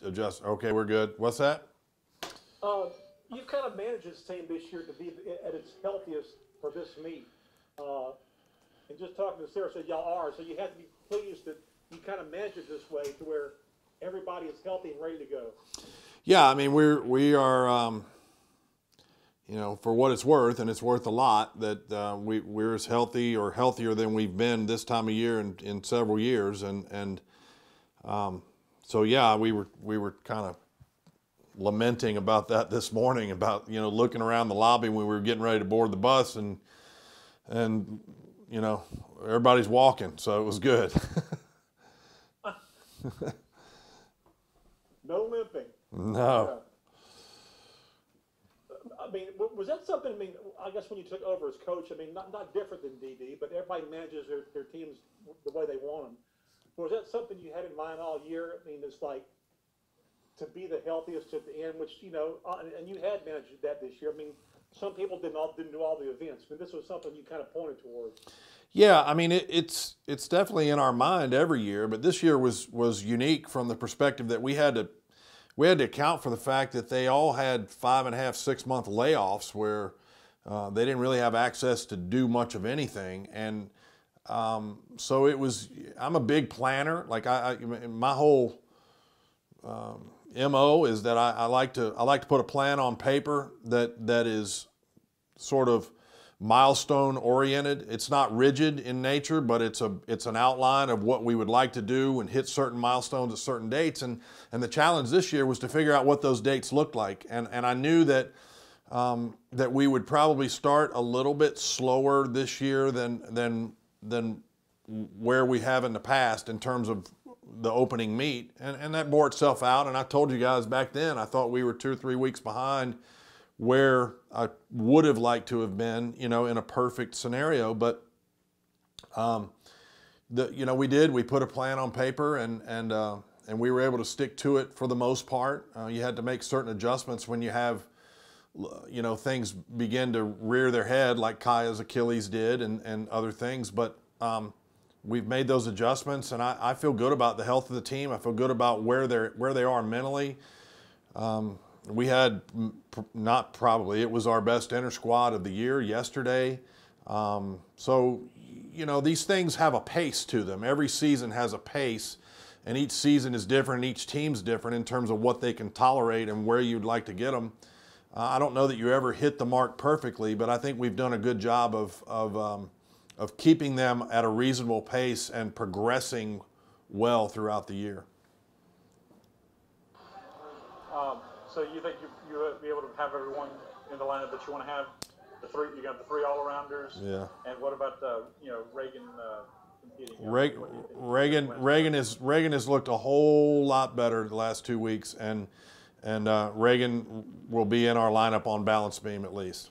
Adjust. Okay, we're good. What's that? Uh, you've kind of managed this team this year to be at its healthiest for this meet. Uh, and just talking to Sarah said y'all are, so you have to be pleased that you kind of manage it this way to where everybody is healthy and ready to go. Yeah, I mean we are for what it's worth, and it's worth a lot that we're as healthy or healthier than we've been this time of year in several years, and so yeah, we were kind of lamenting about that this morning, about looking around the lobby when we were getting ready to board the bus, and everybody's walking, so it was good. No limping. No. I mean, was that something? I mean, I guess when you took over as coach, I mean, not different than DD, but everybody manages their teams the way they want them. Was that something you had in mind all year? I mean, it's like to be the healthiest at the end, which and you had managed that this year. I mean, some people didn't do all the events, but this was something you kind of pointed towards. Yeah, I mean it's definitely in our mind every year, but this year was unique from the perspective that we had to account for the fact that they all had 5.5, 6 month layoffs where they didn't really have access to do much of anything, and so it was. I'm a big planner. Like my whole MO is that I like to put a plan on paper that is sort of milestone oriented. It's not rigid in nature, but it's an outline of what we would like to do and hit certain milestones at certain dates. And the challenge this year was to figure out what those dates looked like. And I knew that that we would probably start a little bit slower this year than where we have in the past in terms of the opening meet. And that bore itself out. And I told you guys back then, I thought we were 2 or 3 weeks behind where I would have liked to have been, in a perfect scenario. But we did. We put a plan on paper, and we were able to stick to it for the most part. You had to make certain adjustments when you have, things begin to rear their head, like Kaya's Achilles did, and other things. But we've made those adjustments, and I feel good about the health of the team. I feel good about where they are mentally. We had it was our best inter squad of the year yesterday. So, these things have a pace to them. Every season has a pace, and each season is different, and each team's different in terms of what they can tolerate and where you'd like to get them. I don't know that you ever hit the mark perfectly, but I think we've done a good job of keeping them at a reasonable pace and progressing well throughout the year. So you think you'll be able to have everyone in the lineup that you want to have? The three, you got the 3 all-arounders. Yeah. And what about Reagan competing? Reagan has looked a whole lot better the last 2 weeks, and Reagan will be in our lineup on balance beam at least.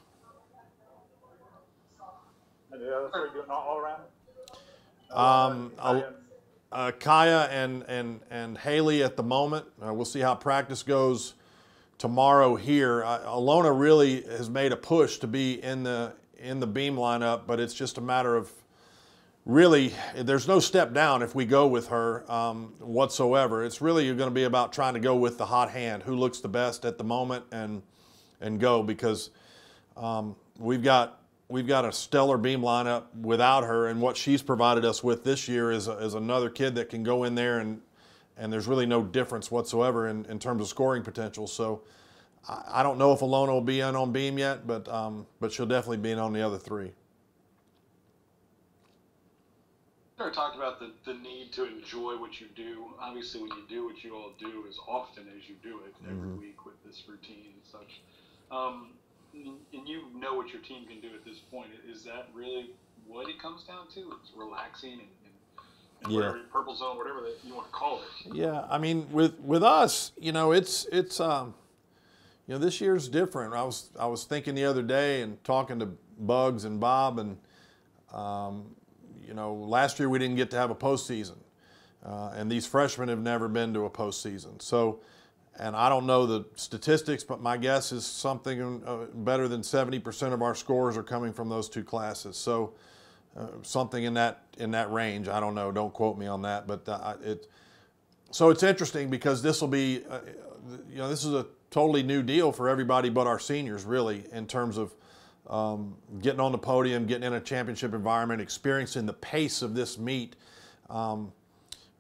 And the other 3 doing all around? Kaya and Haley at the moment. We'll see how practice goes tomorrow here. Alona really has made a push to be in the beam lineup, but it's just a matter of really, there's no step down if we go with her whatsoever. It's really going to be about trying to go with the hot hand, who looks the best at the moment, and go, because we've got a stellar beam lineup without her, and what she's provided us with this year is another kid that can go in there, and there's really no difference whatsoever in terms of scoring potential. So I don't know if Alona will be in on beam yet, but she'll definitely be in on the other 3. Never talked about the need to enjoy what you do. Obviously, when you do what you all do as often as you do it every week with this routine and such, and you know what your team can do at this point. Is that really what it comes down to? It's relaxing and whatever, purple zone, whatever that you want to call it. Yeah, I mean, with us, it's this year's different. I was thinking the other day and talking to Bugs and Bob, and last year we didn't get to have a postseason, and these freshmen have never been to a postseason. So, and I don't know the statistics, but my guess is something better than 70% of our scores are coming from those 2 classes. So something in that range. I don't know. Don't quote me on that. But so it's interesting because this will be, this is a totally new deal for everybody but our seniors, really, in terms of getting on the podium, getting in a championship environment, experiencing the pace of this meet.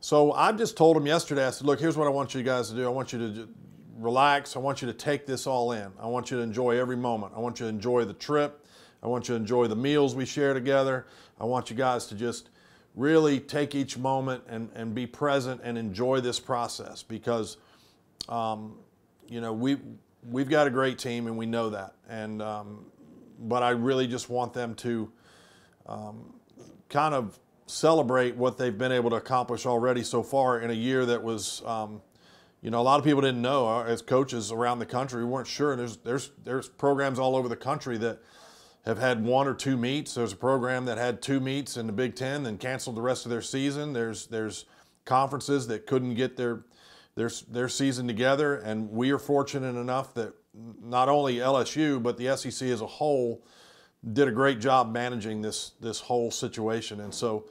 So I just told them yesterday, I said, look, here's what I want you guys to do. I want you to relax. I want you to take this all in. I want you to enjoy every moment. I want you to enjoy the trip. I want you to enjoy the meals we share together. I want you guys to just really take each moment and be present and enjoy this process because, we've got a great team and we know that. And but I really just want them to kind of celebrate what they've been able to accomplish already so far in a year that was, a lot of people didn't know. As coaches around the country, we weren't sure. There's programs all over the country that have had 1 or 2 meets. There's a program that had 2 meets in the Big Ten and canceled the rest of their season. There's conferences that couldn't get their season together, and we are fortunate enough that not only LSU but the SEC as a whole did a great job managing this whole situation. And so,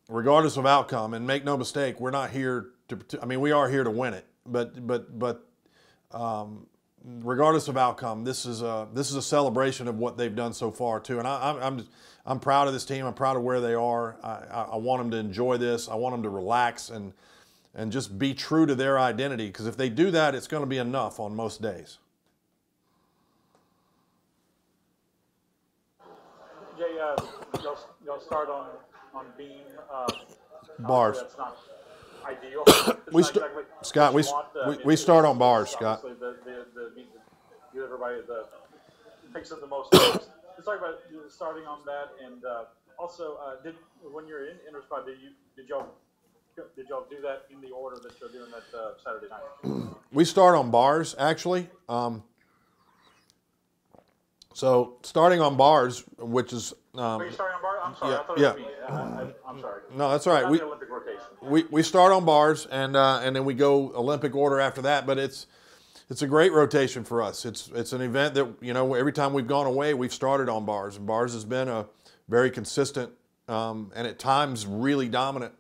regardless of outcome, and make no mistake, we're not here we are here to win it. But regardless of outcome, this is a celebration of what they've done so far too. And I'm proud of this team. I'm proud of where they are. I want them to enjoy this. I want them to relax and just be true to their identity. Because if they do that, it's going to be enough on most days. Jay, y'all start on beam. Bars. That's not ideal. Scott, we start on bars, Scott. Give everybody picks up the most. Let's talk about starting on that, and also when you're in Intersquad, did y'all do that in the order that you're doing that Saturday night? We start on bars, actually. So starting on bars, which is. Are you starting on bars? I'm sorry. Yeah, I thought yeah. it was me. I'm sorry. No, that's all right. The Olympic rotation. We start on bars and then we go Olympic order after that. But it's a great rotation for us. It's an event that every time we've gone away, we've started on bars. And bars has been a very consistent and at times really dominant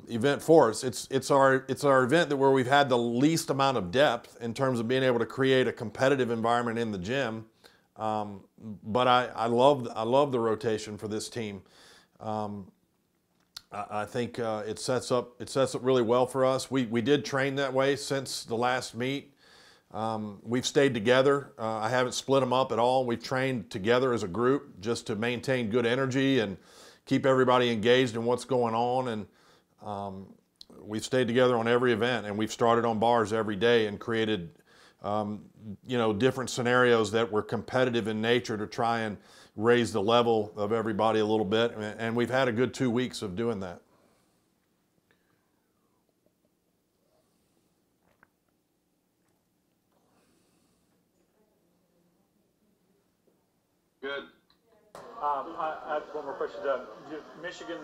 event for us. It's our event where we've had the least amount of depth in terms of being able to create a competitive environment in the gym. But I love the rotation for this team. I think it sets up really well for us. We did train that way since the last meet. We've stayed together. I haven't split them up at all. We've trained together as a group just to maintain good energy and keep everybody engaged in what's going on. And we've stayed together on every event, and we've started on bars every day and created different scenarios that were competitive in nature to try and raise the level of everybody a little bit. And we've had a good 2 weeks of doing that. Good. I have one more question. Michigan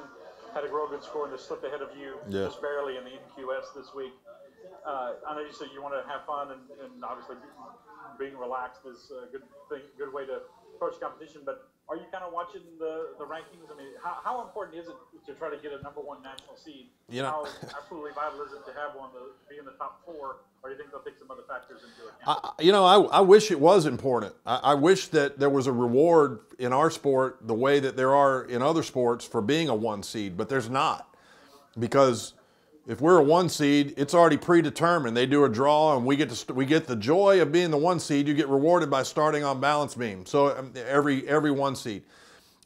had a real good score and they slipped ahead of you just barely in the NQS this week. I know you said you want to have fun and obviously being relaxed is a good way to approach competition. But are you kind of watching the rankings? I mean, how important is it to try to get a #1 national seed? How absolutely vital is it to have one to be in the top 4? Or do you think they'll take some other factors into account? I wish it was important. I wish that there was a reward in our sport the way that there are in other sports for being a 1 seed, but there's not. Because if we're a 1 seed, it's already predetermined. They do a draw, and we get the joy of being the 1 seed. You get rewarded by starting on balance beam. So every 1 seed.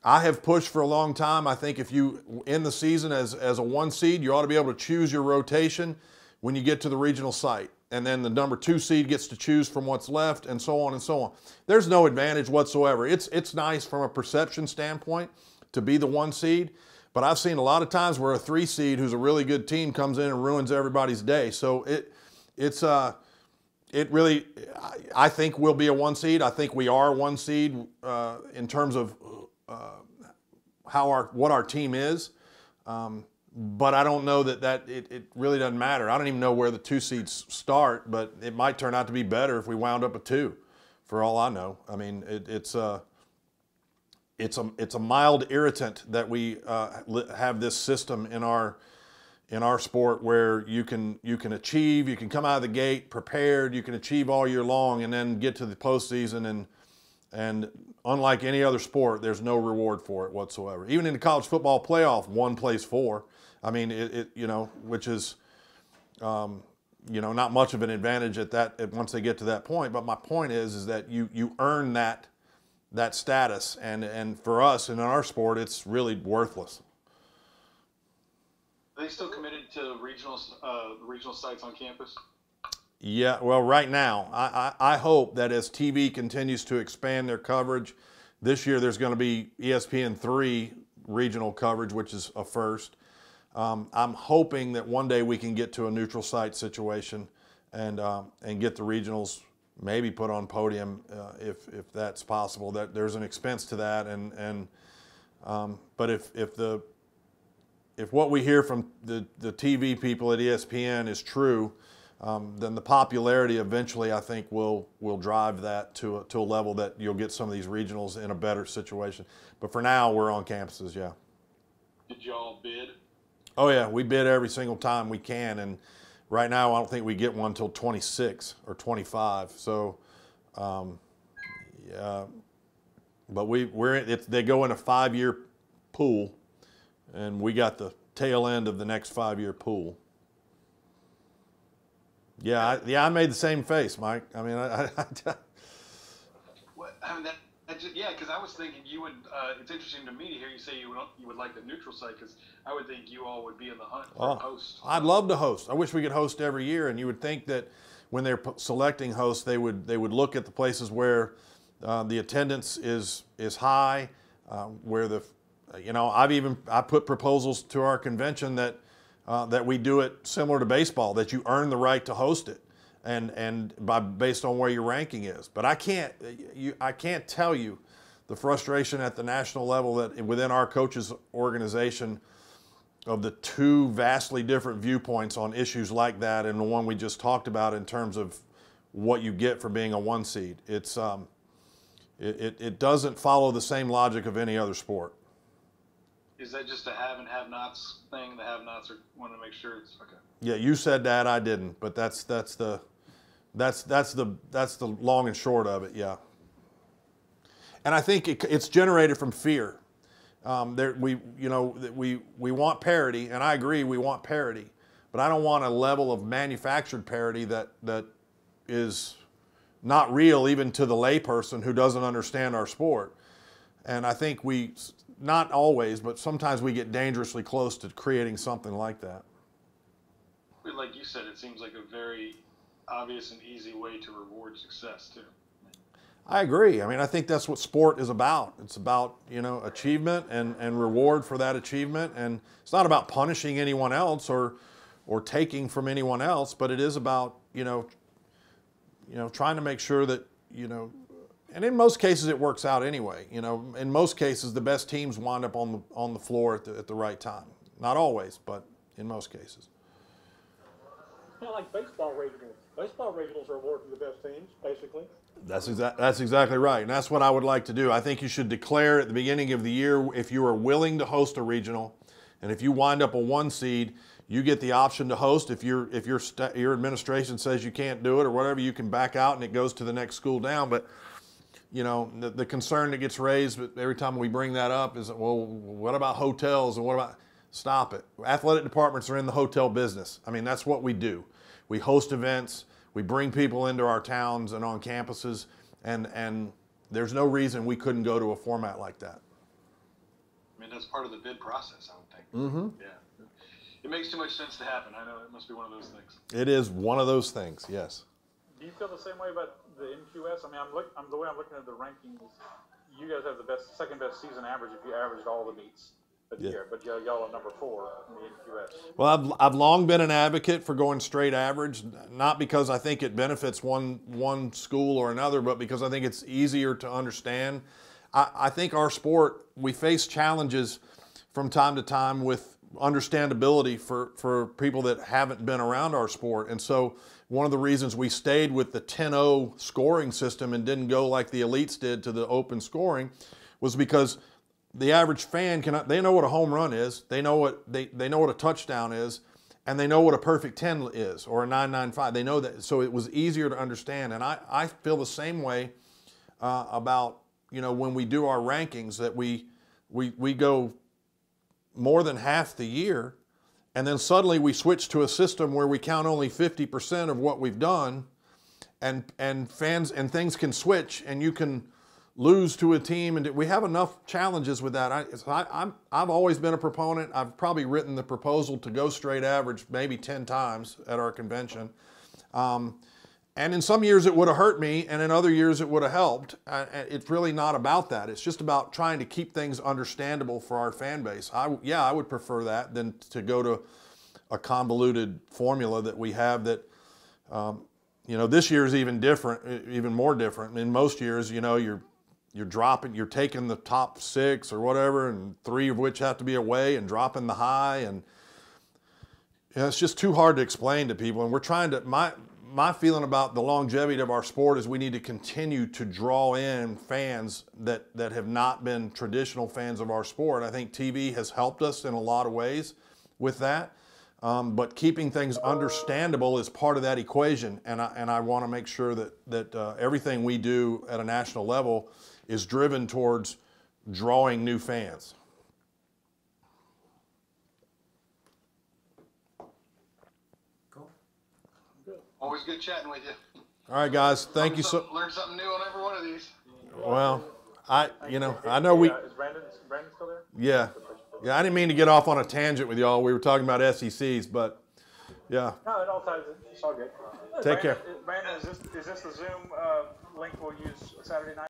I have pushed for a long time. I think if you end the season as a 1 seed, you ought to be able to choose your rotation when you get to the regional site. And then the #2 seed gets to choose from what's left, and so on and so on. There's no advantage whatsoever. It's nice from a perception standpoint to be the 1 seed, but I've seen a lot of times where a 3 seed who's a really good team comes in and ruins everybody's day. So it really, I think we'll be a 1 seed. I think we are 1 seed in terms of what our team is. But I don't know that it really doesn't matter. I don't even know where the 2 seeds start, but it might turn out to be better if we wound up a 2, for all I know. I mean, it's a mild irritant that we have this system in our sport where you can achieve, you can come out of the gate prepared, you can achieve all year long, and then get to the postseason and unlike any other sport, there's no reward for it whatsoever. Even in the college football playoff, 1 plays 4. I mean, which is not much of an advantage once they get to that point. But my point is that you earn that status, and for us and in our sport, it's really worthless. Are they still committed to regional sites on campus? Yeah, well, right now, I hope that as TV continues to expand their coverage, this year there's going to be ESPN3 regional coverage, which is a first. I'm hoping that one day we can get to a neutral site situation and get the regionals maybe put on podium if that's possible. That there's an expense to that, but if what we hear from the TV people at ESPN is true, then the popularity eventually, I think, will drive that to a level that you'll get some of these regionals in a better situation. But for now, we're on campuses, yeah. Did y'all bid? Oh yeah, we bid every single time we can, and right now I don't think we get one until 26 or 25. So, yeah, but they go in a 5-year pool, and we got the tail end of the next 5-year pool. Yeah, I made the same face, Mike. I mean, yeah, because I was thinking you would. It's interesting to me to hear you say you would like the neutral site, because I would think you all would be in the hunt for a host. I'd love to host. I wish we could host every year, and you would think that when they're selecting hosts, they would look at the places where the attendance is high, where I put proposals to our convention that we do it similar to baseball, that you earn the right to host it, and based on where your ranking is. But I can't tell you the frustration at the national level that within our coaches organization of the two vastly different viewpoints on issues like that, and the one we just talked about in terms of what you get for being a 1 seed. It doesn't follow the same logic of any other sport. Is that just a have and have-nots thing? The have-nots want to make sure it's okay. Yeah, you said that, I didn't, but that's the long and short of it. Yeah, and I think it's generated from fear. We want parity, and I agree we want parity, but I don't want a level of manufactured parity that is not real even to the layperson who doesn't understand our sport. And I think not always, but sometimes we get dangerously close to creating something like that. Like you said, it seems like a very obvious and easy way to reward success too. I agree. I mean, I think that's what sport is about. It's about, achievement and reward for that achievement. And it's not about punishing anyone else or taking from anyone else, but it is about, trying to make sure that, and in most cases it works out anyway. In most cases the best teams wind up on the floor at the right time. Not always, but in most cases. Kind of like baseball regionals. Baseball regionals are awarded to the best teams, basically. That's exactly right, and that's what I would like to do. I think you should declare at the beginning of the year if you are willing to host a regional, and if you wind up a 1 seed, you get the option to host. If your administration says you can't do it or whatever, you can back out and it goes to the next school down. But the concern that gets raised every time we bring that up is, well, what about hotels and what about? Stop it. Athletic departments are in the hotel business. I mean, that's what we do. We host events. We bring people into our towns and on campuses, and there's no reason we couldn't go to a format like that. I mean, that's part of the bid process, I would think. Mm-hmm. Yeah. It makes too much sense to happen. I know it must be one of those things. It is one of those things, yes. Do you feel the same way about the MQS? I mean, the way I'm looking at the rankings, you guys have the second best season average if you averaged all the meets. Yeah. But y'all are number 4 in the MQS. Well, I've long been an advocate for going straight average, not because I think it benefits one school or another, but because I think it's easier to understand. I think our sport, we face challenges from time to time with understandability for people that haven't been around our sport. And so one of the reasons we stayed with the 10-0 scoring system and didn't go like the elites did to the open scoring was because the average fan cannot. They know what a home run is. They know what they know what a touchdown is, and they know what a perfect 10 is or a 995. They know that, so it was easier to understand. And I feel the same way about, you know, when we do our rankings, that we go more than half the year, and then suddenly we switch to a system where we count only 50% of what we've done, and fans and things can switch, and you can lose to a team, and we have enough challenges with that. I've always been a proponent. I've probably written the proposal to go straight average maybe 10 times at our convention. And in some years it would have hurt me, and in other years it would have helped. It's really not about that. It's just about trying to keep things understandable for our fan base. I would prefer that than to go to a convoluted formula that we have that, you know, this year is even different, even more different. In most years, you know, you're taking the top 6 or whatever, and 3 of which have to be away, and dropping the high, and you know, it's just too hard to explain to people. And we're trying to, my feeling about the longevity of our sport is we need to continue to draw in fans that have not been traditional fans of our sport. I think TV has helped us in a lot of ways with that, but keeping things understandable is part of that equation. And I want to make sure that everything we do at a national level is driven towards drawing new fans. Always good chatting with you. All right, guys. Thank you so. Learn something new on every one of these. Well, I know we. Is Brandon still there? Yeah, I didn't mean to get off on a tangent with y'all. We were talking about SECs, but yeah. No, it all ties in. It's all good. Take care. Brandon, is this the Zoom link we'll use Saturday night?